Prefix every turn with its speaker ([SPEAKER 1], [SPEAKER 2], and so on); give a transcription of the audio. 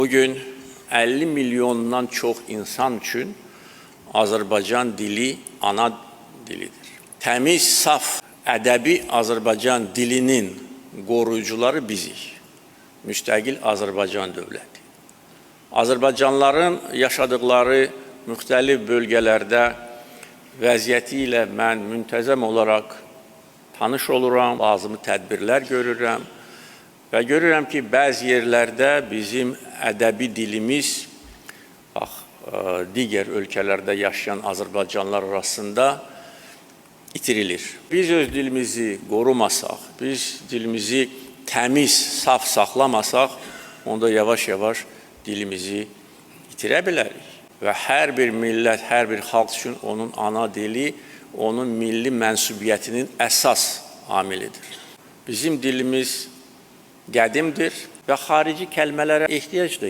[SPEAKER 1] Bugün 50 milyondan çox insan üçün Azərbaycan dili ana dilidir. Təmiz, saf, ədəbi Azərbaycan dilinin qoruyucuları bizik. Müstəqil Azərbaycan dövləti. Azərbaycanlıların yaşadıkları müxtəlif bölgələrdə vəziyyəti ilə mən müntəzəm olaraq tanış oluram, lazımi tədbirlər görürəm və görürəm ki, bəzi yerlərdə bizim ədəbi dilimiz digər ölkələrdə yaşayan Azərbaycanlılar arasında itirilir. Biz öz dilimizi qorumasaq, biz dilimizi təmiz, saf saxlamasaq, onda yavaş-yavaş dilimizi itirə bilərik. Və hər bir millət, hər bir xalq üçün onun ana dili, onun milli mənsubiyyətinin əsas amilidir. Bizim dilimiz qədimdir və xarici kəlmələrə ehtiyac da yoxdur.